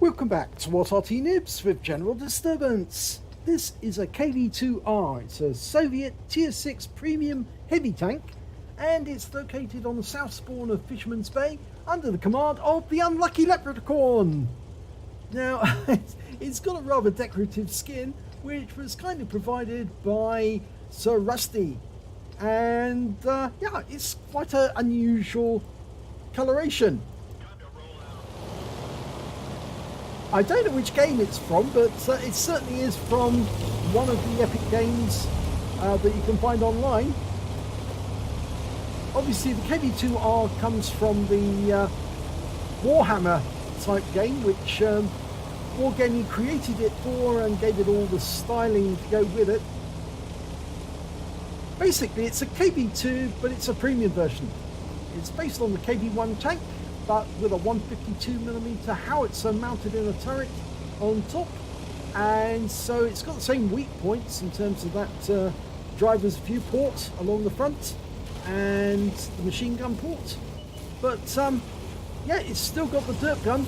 Welcome back to what Arty Noobs with General Disturbance. This is a KV-2R. It's a Soviet Tier 6 premium heavy tank, and it's located on the south spawn of Fisherman's Bay under the command of TheUnluckyLeprechaun. Now, it's got a rather decorative skin, which was kindly provided by Sir Rusty, and yeah, it's quite an unusual coloration. I don't know which game it's from, but it certainly is from one of the epic games that you can find online. Obviously, the KV-2R comes from the Warhammer type game, which Wargaming created it for and gave it all the styling to go with it. Basically, it's a KV-2, but it's a premium version. It's based on the KV-1 tank, but with a 152mm howitzer mounted in a turret on top, and so it's got the same weak points in terms of that driver's viewport along the front and the machine gun port, but yeah, it's still got the dirt gun,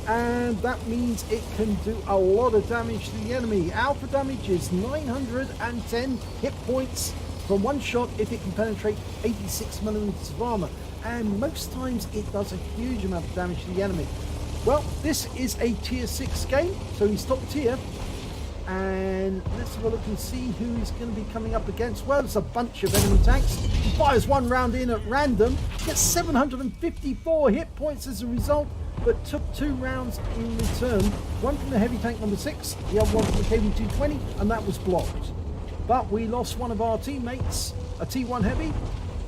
and that means it can do a lot of damage to the enemy. Alpha damage is 910 hit points from one shot if it can penetrate 86mm of armor, and most times it does a huge amount of damage to the enemy. Well, this is a tier 6 game, so he's top tier, and let's have a look and see who he's going to be coming up against. Well, there's a bunch of enemy tanks. He fires one round in at random, gets 754 hit points as a result, but took 2 rounds in return, one from the heavy tank number 6, the other one from the KV-220, and that was blocked. But we lost one of our teammates, a T1 heavy.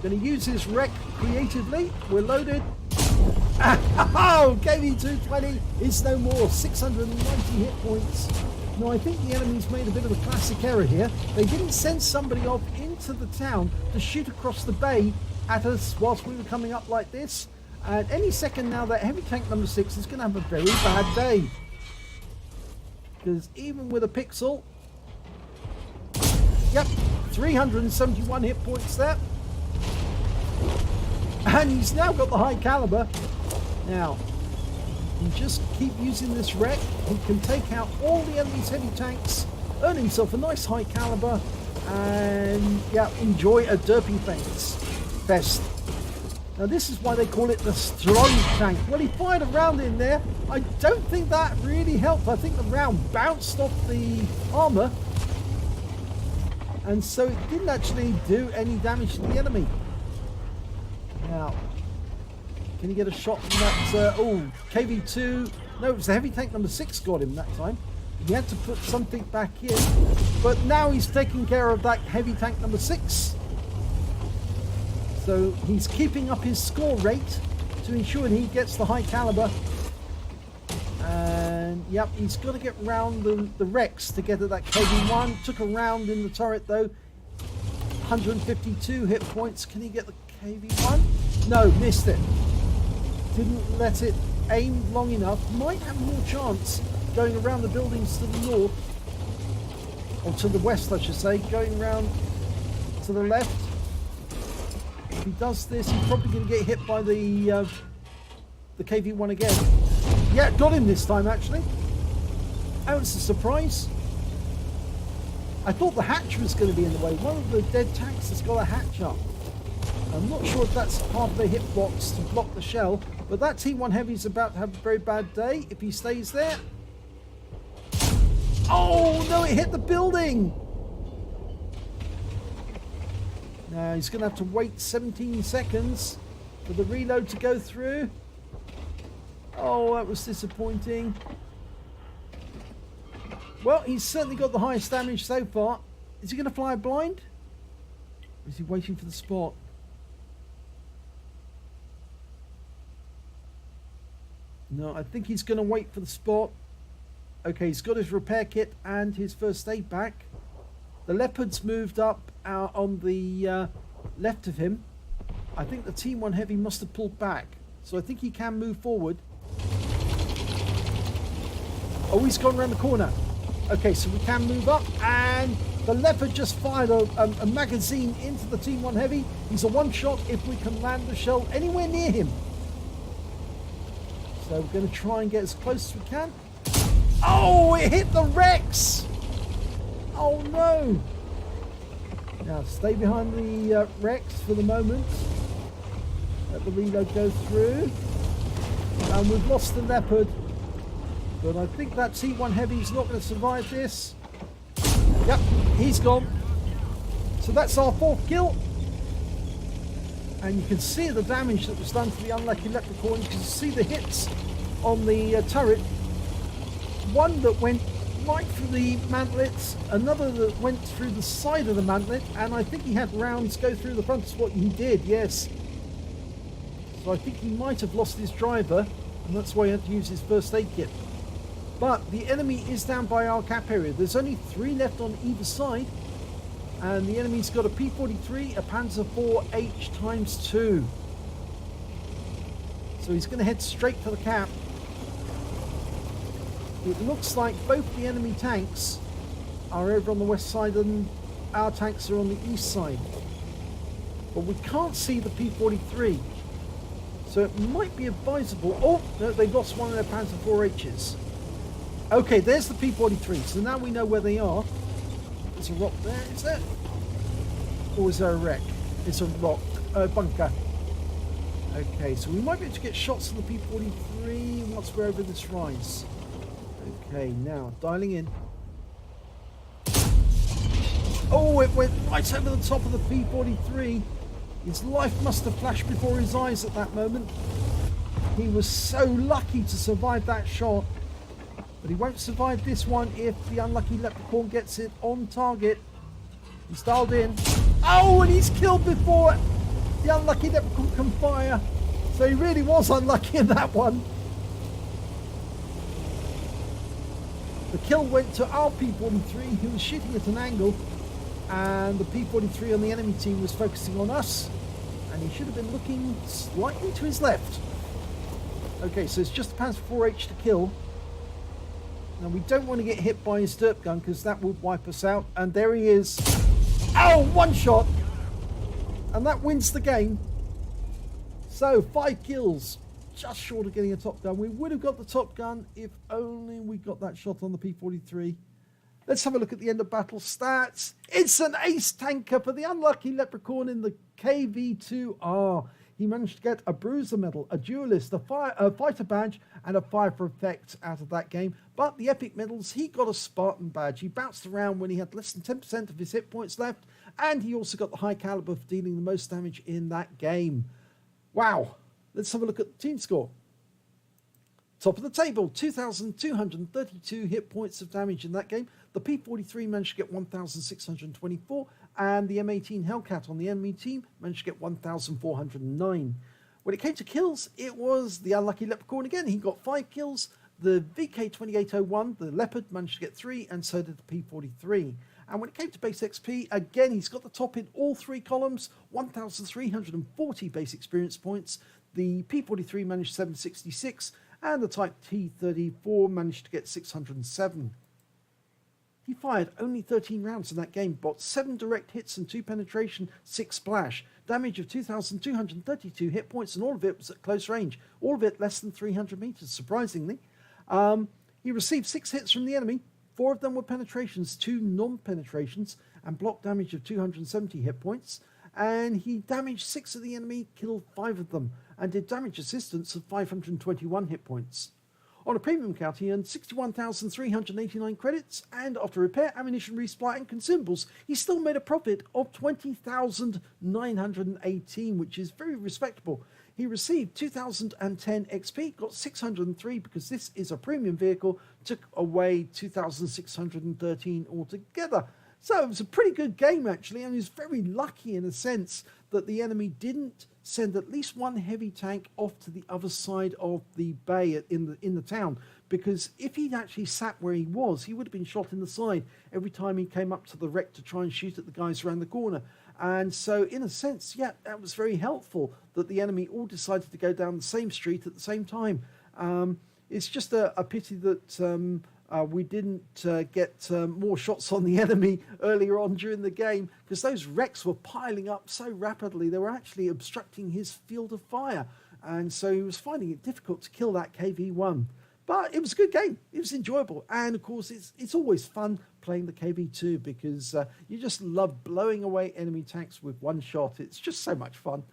Going to use his wreck creatively. We're loaded. Oh, KV-220 is no more. 690 hit points. Now, I think the enemy's made a bit of a classic error here. They didn't send somebody off into the town to shoot across the bay at us whilst we were coming up like this. And any second now, that heavy tank number 6 is going to have a very bad day. Because even with a pixel... Yep, 371 hit points there. And he's now got the high caliber. Now, he just keep using this wreck. He can take out all the enemy's heavy tanks, earn himself a nice high caliber, and yeah, enjoy a derpy fest. Now, this is why they call it the strong tank. Well, he fired a round in there. I don't think that really helped. I think the round bounced off the armor, and so it didn't actually do any damage to the enemy. Now, can he get a shot from that? Oh, KV-2. No, it was the heavy tank number 6 got him that time. He had to put something back in. But now he's taking care of that heavy tank number 6. So he's keeping up his score rate to ensure he gets the high caliber. And yep, he's got to get round the wrecks to get at that KV-1. Took a round in the turret though. 152 hit points. Can he get the KV-1? No, missed it. Didn't let it aim long enough. Might have more chance going around the buildings to the north, or to the west I should say, going around to the left. If he does this, he's probably going to get hit by the KV-1 again. Yeah, got him this time actually. Oh, it's a surprise. I thought the hatch was going to be in the way. One of the dead tanks has got a hatch up. I'm not sure if that's part of the hitbox to block the shell, but that T1 Heavy is about to have a very bad day if he stays there. Oh no, it hit the building! Now he's going to have to wait 17 seconds for the reload to go through. Oh, that was disappointing. Well, he's certainly got the highest damage so far. Is he going to fly blind? Or is he waiting for the spot? No, I think he's going to wait for the spot. Okay, he's got his repair kit and his first aid back. The Leopard's moved up on the left of him. I think the T1 Heavy must have pulled back. So I think he can move forward. Oh, he's gone around the corner. Okay, so we can move up, and the Leopard just fired a magazine into the T1 Heavy. He's a one-shot if we can land the shell anywhere near him. So we're going to try and get as close as we can. Oh, it hit the Rex! Oh no! Now stay behind the Rex for the moment. Let the reload go through. And we've lost the Leopard. But I think that T1 Heavy is not going to survive this. Yep, he's gone. So that's our 4th kill. And you can see the damage that was done to the Unlucky Leprechaun. You can see the hits on the turret. One that went right through the mantlets, another that went through the side of the mantlet, and I think he had rounds go through the front. That's what he did, yes. So I think he might have lost his driver, and that's why he had to use his first aid kit. But the enemy is down by our cap area. There's only 3 left on either side, and the enemy's got a P-43, a Panzer IV H×2. So he's going to head straight for the cap. It looks like both the enemy tanks are over on the west side and our tanks are on the east side. But we can't see the P-43. So it might be advisable. Oh, no, they've lost one of their Panzer IVHs. Okay, there's the P-43. So now we know where they are. There's a rock there, is there? Or is there a wreck? It's a rock, bunker. Okay, so we might be able to get shots of the P-43 once we're over this rise. Okay, now dialing in. Oh, it went right over the top of the P-43. His life must have flashed before his eyes at that moment. He was so lucky to survive that shot. But he won't survive this one if the Unlucky Leprechaun gets it on target. He's dialed in. Oh, and he's killed before the Unlucky Leprechaun can fire. So he really was unlucky in that one. The kill went to our P-43, who was shooting at an angle, and the P-43 on the enemy team was focusing on us, and he should have been looking slightly to his left. Okay, so it's just the Panzer IVH to kill. Now we don't want to get hit by his derp gun because that would wipe us out, and there he is. Oh, one shot! And that wins the game. So 5 kills. Just short of getting a top gun. We would have got the top gun if only we got that shot on the P-43. Let's have a look at the end of battle stats. It's an ace tanker for the Unlucky Leprechaun in the KV-2R. He managed to get a bruiser medal, a duelist, a fighter badge, and a fire for effect out of that game. But the epic medals, he got a Spartan badge. He bounced around when he had less than 10% of his hit points left, and he also got the high caliber for dealing the most damage in that game. Wow. Let's have a look at the team score. Top of the table, 2,232 hit points of damage in that game. The P-43 managed to get 1,624, and the M18 Hellcat on the enemy team managed to get 1,409. When it came to kills, it was the Unlucky Leprechaun again. He got 5 kills. The VK2801, the Leopard, managed to get 3, and so did the P-43. And when it came to base XP, again, he's got the top in all 3 columns, 1,340 base experience points. The P-43 managed 766, and the Type T-34 managed to get 607. He fired only 13 rounds in that game, but 7 direct hits and 2 penetration, 6 splash. Damage of 2,232 hit points, and all of it was at close range. All of it less than 300 meters, surprisingly. He received 6 hits from the enemy. 4 of them were penetrations, 2 non-penetrations, and block damage of 270 hit points. And he damaged 6 of the enemy, killed 5 of them, and did damage assistance of 521 hit points. On a premium count, he earned 61,389 credits, and after repair, ammunition, resupply, and consumables, he still made a profit of 20,918, which is very respectable. He received 2,010 XP, got 603 because this is a premium vehicle, took away 2,613 altogether. So it was a pretty good game, actually, and he was very lucky in a sense that the enemy didn't send at least one heavy tank off to the other side of the bay in the town, because if he'd actually sat where he was, he would have been shot in the side every time he came up to the wreck to try and shoot at the guys around the corner. And so, in a sense, yeah, that was very helpful that the enemy all decided to go down the same street at the same time. It's just a pity that we didn't get more shots on the enemy earlier on during the game, because those wrecks were piling up so rapidly they were actually obstructing his field of fire, and so he was finding it difficult to kill that KV-1. But it was a good game. It was enjoyable. And of course, it's always fun playing the KV-2 because you just love blowing away enemy tanks with one shot. It's just so much fun.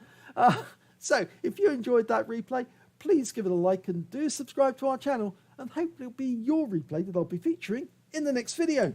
So if you enjoyed that replay, please give it a like and do subscribe to our channel. And hopefully it'll be your replay that I'll be featuring in the next video.